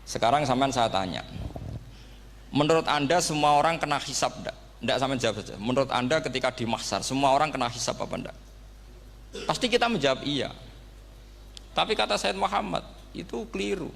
Sekarang sampean saya tanya, menurut Anda semua orang kena hisab enggak? Enggak, sampean jawab saja. Menurut Anda ketika di mahsyar semua orang kena hisab apa enggak? Pasti kita menjawab iya. Tapi kata Sayyid Muhammad itu keliru.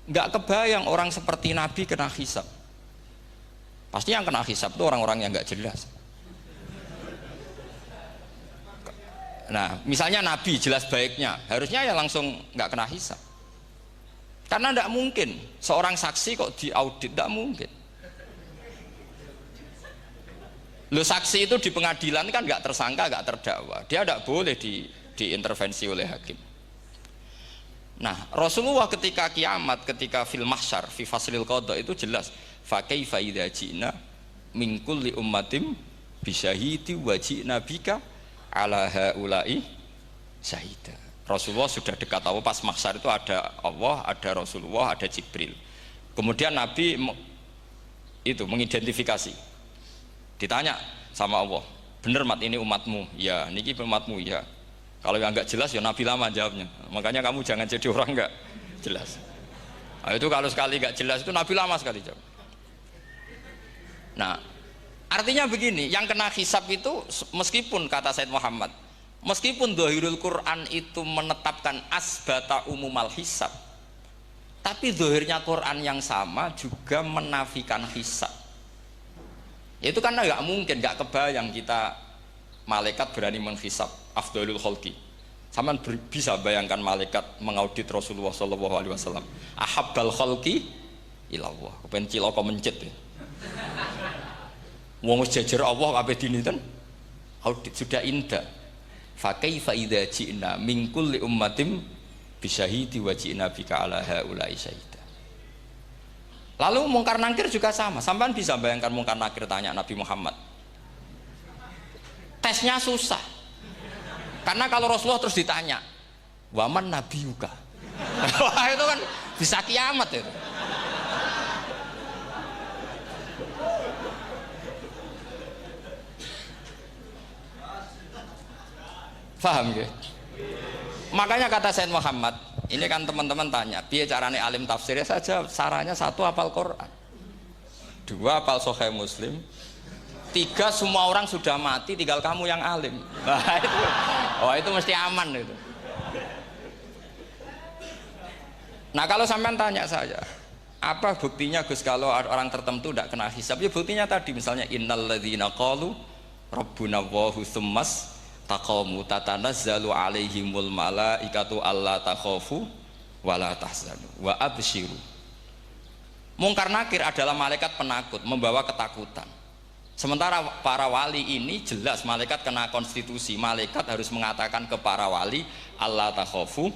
Enggak kebayang orang seperti Nabi kena hisab. Pasti yang kena hisab itu orang-orang yang enggak jelas. Nah, misalnya Nabi jelas baiknya, harusnya ya langsung enggak kena hisab. Karena tidak mungkin seorang saksi kok diaudit, tidak mungkin. Lo saksi itu di pengadilan kan nggak tersangka, nggak terdakwa, dia tidak boleh diintervensi oleh hakim. Nah, Rasulullah ketika kiamat, ketika fil mahsyar, fi faslil qada itu jelas, fa kaifa idza ji'na min kulli ummatin bisyahidi wa ji'na bika ala haula'i syahida. Rasulullah sudah dekat Allah, pas mahsyar itu ada Allah, ada Rasulullah, ada Jibril. Kemudian Nabi itu mengidentifikasi. Ditanya sama Allah, bener mat ini umatmu? Ya, niki umatmu ya. Kalau yang enggak jelas ya Nabi lama jawabnya. Makanya kamu jangan jadi orang enggak jelas. Nah, itu kalau sekali enggak jelas itu Nabi lama sekali jawab. Nah, artinya begini, yang kena hisab itu meskipun kata Sayyid Muhammad, meskipun Dzahirul Quran itu menetapkan asbata umumal hisab, tapi zahirnya Quran yang sama juga menafikan hisab. Itu karena nggak mungkin, nggak kebayang kita malaikat berani menghisab afdhalul khalqi. Sama bisa bayangkan malaikat mengaudit Rasulullah SAW. Ahabbal khalqi ilallah. Kepen cilaka mencit ya. Wong jejer Allah kabeh dinten audit sudah indah. Fa kaifa idza ji'na min kulli ummatin bisyahidi wa ji'na bika ala haula'i syahida. Lalu mungkar nakir juga sama. Sampean bisa bayangkan mungkar nakir tanya Nabi Muhammad. Tesnya susah. Karena kalau Rasulullah terus ditanya, "Waman nabiyuka?" Wah, itu kan bisa kiamat itu. Paham ya? Makanya kata Sayyid Muhammad, ini kan teman-teman tanya, piye carane alim tafsirnya saja, sarannya satu hafal Quran, dua hafal Sahih Muslim, tiga semua orang sudah mati, tinggal kamu yang alim. Nah, itu, oh itu mesti aman itu. Nah kalau sampean tanya saya, apa buktinya Gus kalau orang tertentu tidak kena hisab? Ya buktinya tadi misalnya innalladzina qalu rabbuna Allahu tsummas taqamu tatanazzalu alaihimul malaikatu alla takhafu wala tahzanu wa absyiru. Mungkar nakir adalah malaikat penakut membawa ketakutan. Sementara para wali ini jelas malaikat kena konstitusi, malaikat harus mengatakan ke para wali alla takhafu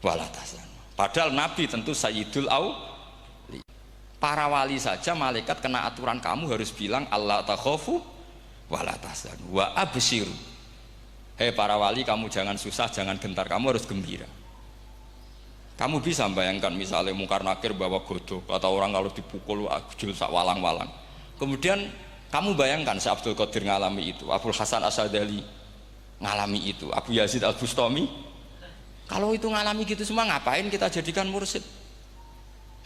wala tahzanu. Padahal Nabi tentu sayyidul auli. Para wali saja malaikat kena aturan, kamu harus bilang alla takhafu wala tahzanu wa absyiru. Hei para wali, kamu jangan susah, jangan gentar, kamu harus gembira. Kamu bisa bayangkan misalnya mungkar nakir bawa godok, atau orang kalau dipukul jul sak walang-walang. Kemudian kamu bayangkan si Abdul Qadir ngalami itu, Abdul Hasan Asadali ngalami itu, Abu Yazid Al Bustami. Kalau itu ngalami gitu semua, ngapain kita jadikan mursyid?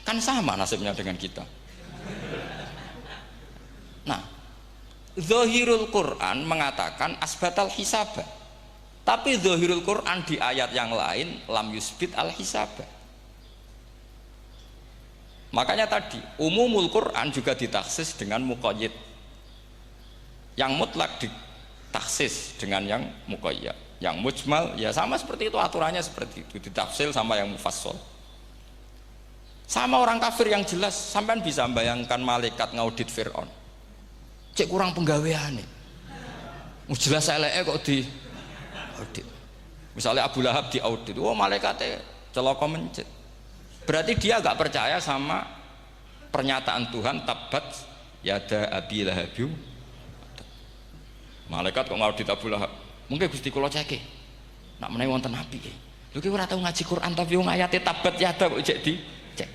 Kan sama nasibnya dengan kita. Nah, Zahirul Quran mengatakan asbatal hisabah. Tapi Zahirul Quran di ayat yang lain lam yusbit al hisabah. Makanya tadi umumul Quran juga ditaksis dengan muqayyid. Yang mutlak ditaksis dengan yang muqayyad. Yang mujmal ya sama seperti itu, aturannya seperti itu, ditafsil sama yang mufassal. Sama orang kafir yang jelas, sampean bisa bayangkan malaikat ngaudit Fir'aun. Cek kurang penggawean nih. Jelas eleke kok di audit. Misalnya Abu Lahab di audit, oh malaikatnya celaka mencet. Berarti dia agak percaya sama pernyataan Tuhan tabat yada abi lahabiu. Malaikat kok ngaudit Abu Lahab. Mungkin Gusti kula ceke. Nak menawi wonten api. Lho ki ora tau ngaji Quran tapi wong ayate tabat yada kok cek di cek.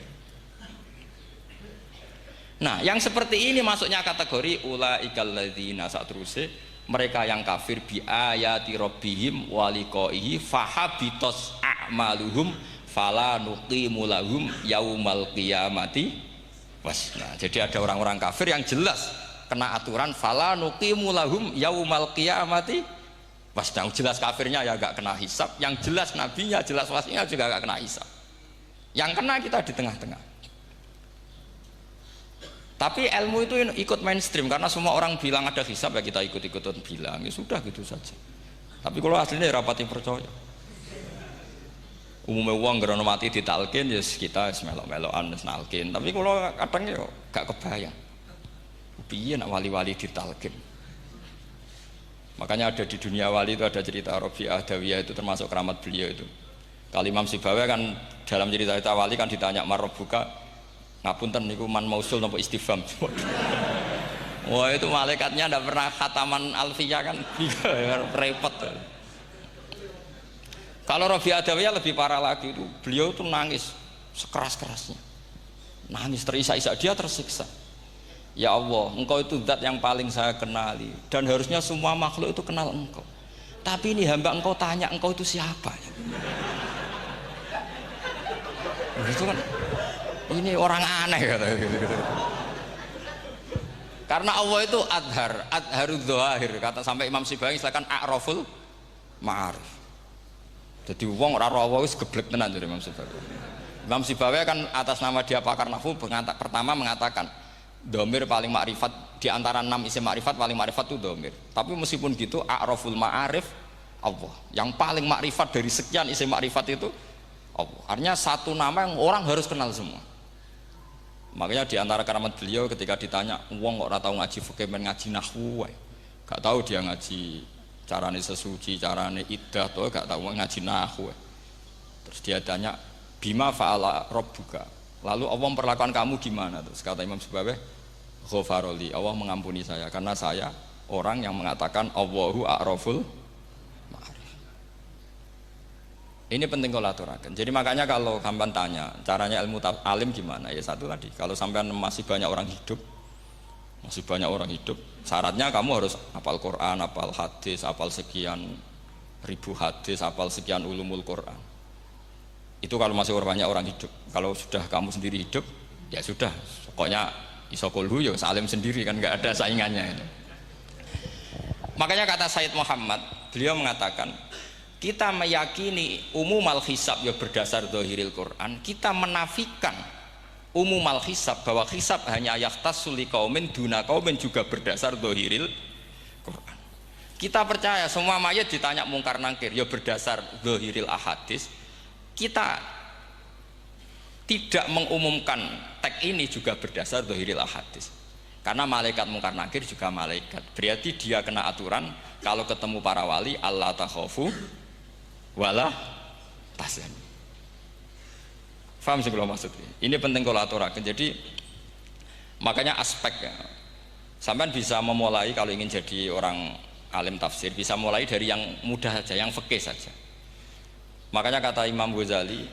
Nah, yang seperti ini masuknya kategori ulaikal ladzina satruse, mereka yang kafir bi ayati rabbihim wa liqaihi fahabitos a'maluhum fala nuqimu lahum yaumal qiyamati wasna. Jadi ada orang-orang kafir yang jelas kena aturan fala nuqimu lahum yaumal qiyamati wasna. Jelas kafirnya ya gak kena hisab, yang jelas nabinya, jelas wasinya juga gak kena hisab. Yang kena kita di tengah-tengah. Tapi ilmu itu ikut mainstream karena semua orang bilang ada hisab ya kita ikut-ikutan bilang, ya sudah gitu saja. Tapi kalau aslinya rapati percaya. Umumnya uang gerono mati ditalkin ya kita melok-melokan nalkin. Tapi kalau kadang ya gak kebayang. Piye nak wali-wali ditalkin. Makanya ada di dunia wali itu ada cerita Rabi'ah Adawiyah itu termasuk keramat beliau itu. Kali Imam Sibawi kan dalam cerita wali kan ditanya marbuka ngapunten niku man mausul napa istifham. Wah itu malaikatnya ndak pernah khataman alfiyah kan repot. Kalau Rabi'ah Adawiyah lebih parah lagi itu beliau tuh nangis sekeras-kerasnya. Nangis terisak-isak, dia tersiksa. Ya Allah, engkau itu zat yang paling saya kenali dan harusnya semua makhluk itu kenal engkau. Tapi ini hamba engkau tanya engkau itu siapa? Itu kan ini orang aneh kata gitu. Karena Allah itu adharud dzahir kata sampai Imam Sibawi silakan a'raful ma'arif. Jadi wong ora Allah wis geblek tenan dari Imam Sibawi. Imam Sibawi kan atas nama dia pakar nahwu pertama mengatakan domir paling makrifat di antara 6 isim makrifat paling makrifat itu domir. Tapi meskipun gitu a'raful ma'arif Allah. Yang paling makrifat dari sekian isim makrifat itu Allah. Artinya satu nama yang orang harus kenal semua. Makanya di antara keramat beliau ketika ditanya, wong kok ora tau ngaji fikih men ngaji nahwu wae. Gak tahu dia ngaji carane sesuci, carane iddah to gak tahu ngaji nahwu. Terus dia tanya, "Bima fa'ala rabbuka?" Lalu Allah memperlakukan kamu gimana? Terus kata Imam Sibawi, "Ghafaroli." Allah mengampuni saya karena saya orang yang mengatakan Allahu a'raful ma'arif. Ini penting kalau aturakan. Jadi makanya kalau sampean tanya caranya ilmu alim gimana, ya satu tadi, kalau sampean masih banyak orang hidup, syaratnya kamu harus hafal Quran, hafal hadis, hafal sekian ribu hadis, hafal sekian ulumul Quran. Itu kalau masih banyak orang hidup. Kalau sudah kamu sendiri hidup, ya sudah, pokoknya isokulhu ya salim sendiri kan, nggak ada saingannya itu. Makanya kata Sayyid Muhammad, beliau mengatakan kita meyakini umumal hisab ya berdasar dzahiril Quran, kita menafikan umumal hisab bahwa hisab hanya yahtassul liqaumin duna qaumin juga berdasar dzahiril Quran. Kita percaya semua mayat ditanya mungkar nangkir ya berdasar dzahiril ahadis. Kita tidak mengumumkan teks ini juga berdasar dzahiril ahadis. Karena malaikat mungkar nangkir juga malaikat. Berarti dia kena aturan kalau ketemu para wali Allah takhafu wala tahzan. Faham sih kalau maksudnya? Ini penting kalau aturakan. Jadi makanya aspeknya sampean bisa memulai kalau ingin jadi orang alim tafsir bisa mulai dari yang mudah saja, yang fikih saja. Makanya kata Imam Ghazali,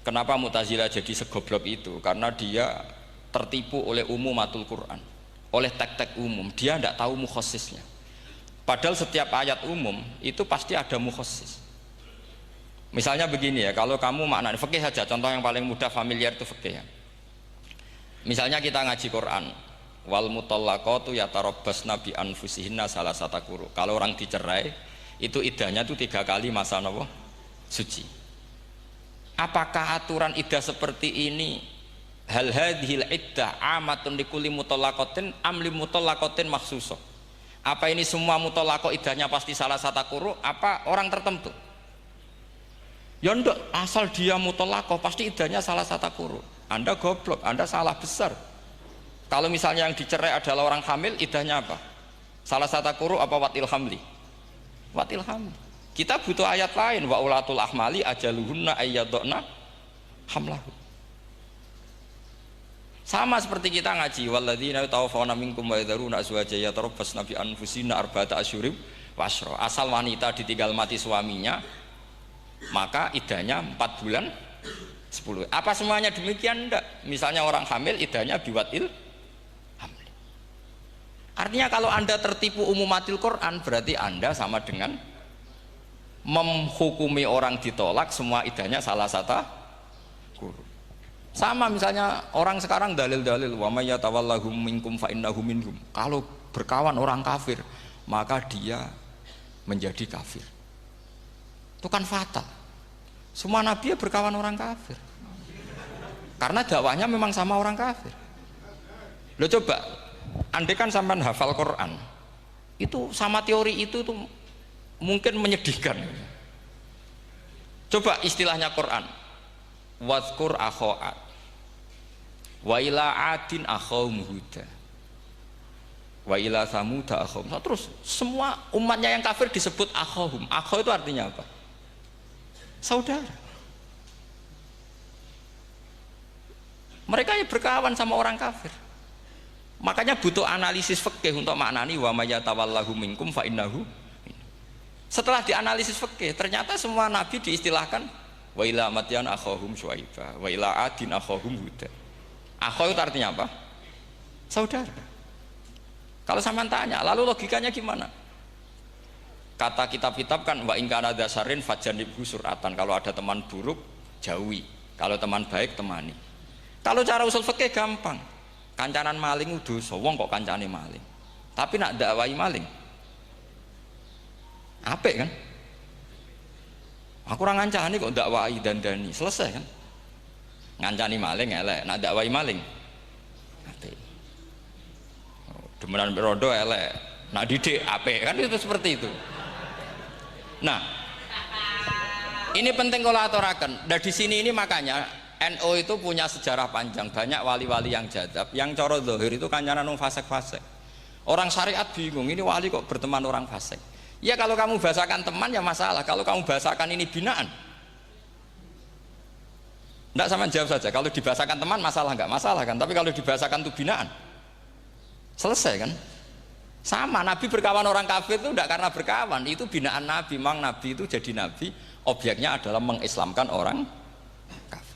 kenapa Mu'tazilah jadi segoblok itu? Karena dia tertipu oleh umumatul Quran, oleh teks-teks umum. Dia tidak tahu mukhassisnya. Padahal setiap ayat umum itu pasti ada mukhassis. Misalnya begini ya, kalau kamu maknanya fikih saja, contoh yang paling mudah familiar itu fikih ya. Misalnya kita ngaji Quran, wal mutallaqatu yatarabbasna bi anfusihinna salasata quru. Kalau orang dicerai, itu iddahnya itu 3 kali masa nawa suci. Apakah aturan iddah seperti ini hal hadhil iddah amatun likulli mutallaqatin am li mutallaqatin makhsusah? Apa ini semua mutallaqah iddahnya pasti salasata quru? Apa orang tertentu? Ya enggak, asal dia mutallaqah pasti iddahnya salasata quru. Anda goblok, Anda salah besar. Kalau misalnya yang dicerai adalah orang hamil, iddahnya apa? Salasata quru apa watil hamli? Watil hamli. Kita butuh ayat lain, wa ulatul ahmali ajaluhunna ayyadna hamlahu. Sama seperti kita ngaji walladzina yatawaffawna minkum wa yadharuna azwajan yatarabbasna bi anfusina arba'ata asyhurin wa asyra. Asal wanita ditinggal mati suaminya, maka iddahnya 4 bulan 10. Apa semuanya demikian? Enggak. Misalnya orang hamil iddahnya biwatil hamil. Artinya kalau Anda tertipu umumatil Quran, berarti Anda sama dengan menghukumi orang ditolak semua iddahnya salah satu Sama misalnya orang sekarang dalil-dalil wa may yatawallahum minkum fa innahu minhum. Kalau berkawan orang kafir, maka dia menjadi kafir. Itu kan fatal. Semua nabi ya berkawan orang kafir. Karena dakwahnya memang sama orang kafir. Lo coba, andai kan sampean hafal Quran, itu sama teori itu tuh mungkin menyedihkan. Coba istilahnya Quran, wadhkur akho'at wa ila adin akhawum huda wa ila samuda akhawum. Terus semua umatnya yang kafir disebut akhawum. Akhaw itu artinya apa? Saudara. Mereka ya berkawan sama orang kafir. Makanya butuh analisis fikih untuk maknani wa may yatawallahu minkum fa innahu. Setelah dianalisis fikih, ternyata semua nabi diistilahkan wa ila madyan akhahum syuaiba wa ila adin akhahum huda. Akhaw itu artinya apa? Saudara. Kalau sampean tanya, lalu logikanya gimana? Kata kitab-kitab kan wa in kana dasarin fajanibhu suratan. Kalau ada teman buruk, jauhi. Kalau teman baik, temani. Kalau cara usul fikih gampang. Kancanan maling dosa, wong kok kancane maling. Tapi nak dakwai maling, apik kan? Aku ora ngancani kok dakwai dandani, selesai kan? Ngancani maling elek, nak dakwai maling apik. Demenan rondo elek, nak didik apik, kan itu seperti itu. Nah, ini penting kalau aturaken. Nah di sini ini makanya NU itu punya sejarah panjang, banyak wali-wali yang jadab, yang coro zahir itu kancanan wong fasik-fasik. Orang syariat bingung, ini wali kok berteman orang fasik. Ya kalau kamu bahasakan teman ya masalah, kalau kamu bahasakan ini binaan, enggak, sama jawab saja. Kalau dibahasakan teman masalah enggak masalah kan, tapi kalau dibahasakan itu binaan, selesai kan? Sama, Nabi berkawan orang kafir itu enggak karena berkawan, itu binaan Nabi. Memang Nabi itu jadi Nabi, objeknya adalah mengislamkan orang kafir.